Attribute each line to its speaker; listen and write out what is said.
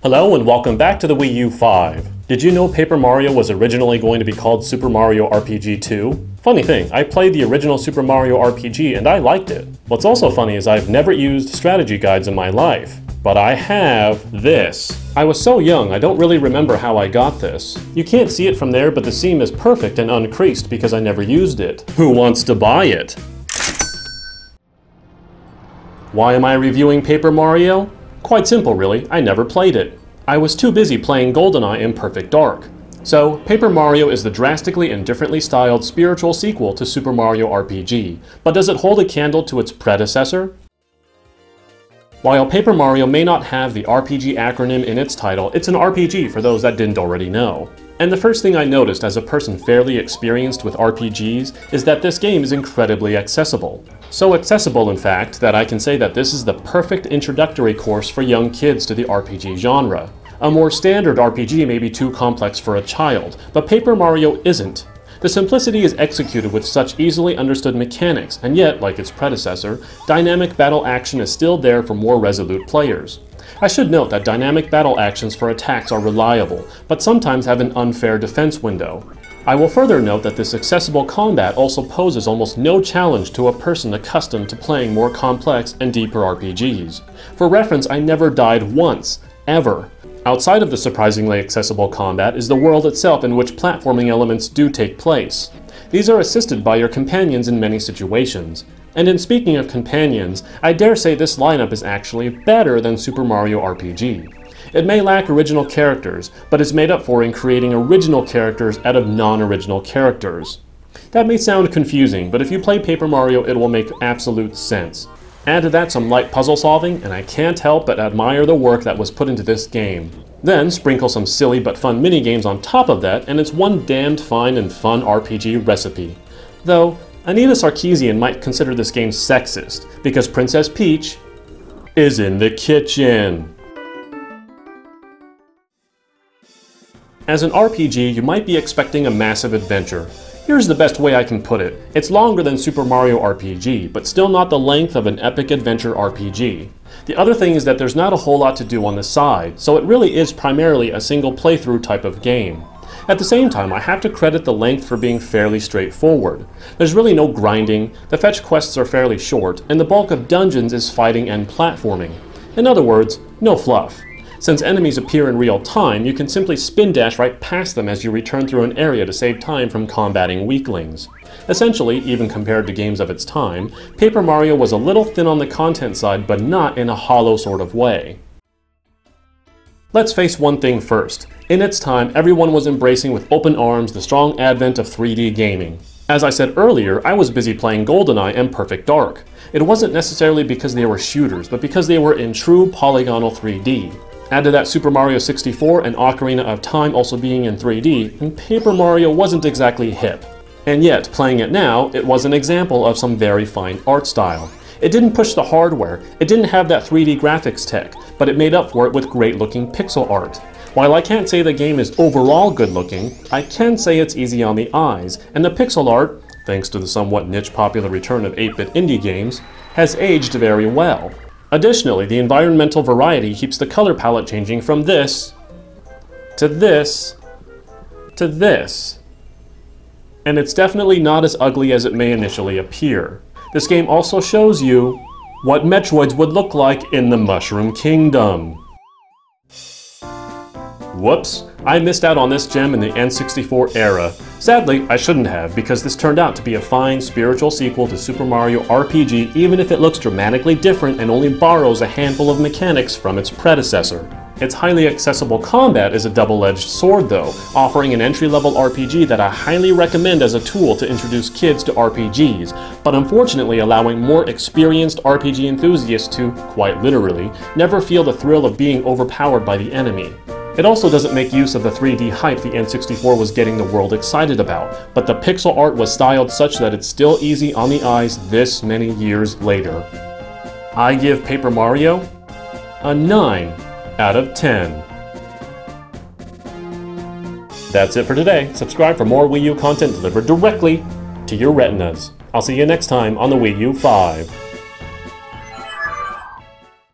Speaker 1: Hello and welcome back to the Wii U 5. Did you know Paper Mario was originally going to be called Super Mario RPG 2? Funny thing, I played the original Super Mario RPG and I liked it. What's also funny is I've never used strategy guides in my life. But I have this. I was so young, I don't really remember how I got this. You can't see it from there, but the seam is perfect and uncreased because I never used it. Who wants to buy it? Why am I reviewing Paper Mario? Quite simple really, I never played it. I was too busy playing Goldeneye and Perfect Dark. So, Paper Mario is the drastically and differently styled spiritual sequel to Super Mario RPG. But does it hold a candle to its predecessor? While Paper Mario may not have the RPG acronym in its title, it's an RPG for those that didn't already know. And the first thing I noticed as a person fairly experienced with RPGs is that this game is incredibly accessible. So accessible, in fact, that I can say that this is the perfect introductory course for young kids to the RPG genre. A more standard RPG may be too complex for a child, but Paper Mario isn't. The simplicity is executed with such easily understood mechanics, and yet, like its predecessor, dynamic battle action is still there for more resolute players. I should note that dynamic battle actions for attacks are reliable, but sometimes have an unfair defense window. I will further note that this accessible combat also poses almost no challenge to a person accustomed to playing more complex and deeper RPGs. For reference, I never died once, ever. Outside of the surprisingly accessible combat is the world itself in which platforming elements do take place. These are assisted by your companions in many situations. And in speaking of companions, I dare say this lineup is actually better than Super Mario RPG. It may lack original characters, but is made up for in creating original characters out of non-original characters. That may sound confusing, but if you play Paper Mario, it will make absolute sense. Add to that some light puzzle solving, and I can't help but admire the work that was put into this game. Then sprinkle some silly but fun minigames on top of that, and it's one damned fine and fun RPG recipe. Though, Anita Sarkeesian might consider this game sexist, because Princess Peach is in the kitchen. As an RPG, you might be expecting a massive adventure. Here's the best way I can put it. It's longer than Super Mario RPG, but still not the length of an epic adventure RPG. The other thing is that there's not a whole lot to do on the side, so it really is primarily a single playthrough type of game. At the same time, I have to credit the length for being fairly straightforward. There's really no grinding, the fetch quests are fairly short, and the bulk of dungeons is fighting and platforming. In other words, no fluff. Since enemies appear in real time, you can simply spin dash right past them as you return through an area to save time from combating weaklings. Essentially, even compared to games of its time, Paper Mario was a little thin on the content side, but not in a hollow sort of way. Let's face one thing first. In its time, everyone was embracing with open arms the strong advent of 3D gaming. As I said earlier, I was busy playing Goldeneye and Perfect Dark. It wasn't necessarily because they were shooters, but because they were in true polygonal 3D. Add to that Super Mario 64 and Ocarina of Time also being in 3D, and Paper Mario wasn't exactly hip. And yet, playing it now, it was an example of some very fine art style. It didn't push the hardware, it didn't have that 3D graphics tech, but it made up for it with great looking pixel art. While I can't say the game is overall good looking, I can say it's easy on the eyes, and the pixel art, thanks to the somewhat niche popular return of 8-bit indie games, has aged very well. Additionally, the environmental variety keeps the color palette changing from this, to this, to this. And it's definitely not as ugly as it may initially appear. This game also shows you what Metroids would look like in the Mushroom Kingdom. Whoops, I missed out on this gem in the N64 era. Sadly, I shouldn't have, because this turned out to be a fine spiritual sequel to Super Mario RPG, even if it looks dramatically different and only borrows a handful of mechanics from its predecessor. Its highly accessible combat is a double-edged sword though, offering an entry-level RPG that I highly recommend as a tool to introduce kids to RPGs, but unfortunately allowing more experienced RPG enthusiasts to, quite literally, never feel the thrill of being overpowered by the enemy. It also doesn't make use of the 3D hype the N64 was getting the world excited about, but the pixel art was styled such that it's still easy on the eyes this many years later. I give Paper Mario a 9 out of 10. That's it for today. Subscribe for more Wii U content delivered directly to your retinas. I'll see you next time on the Wii U 5.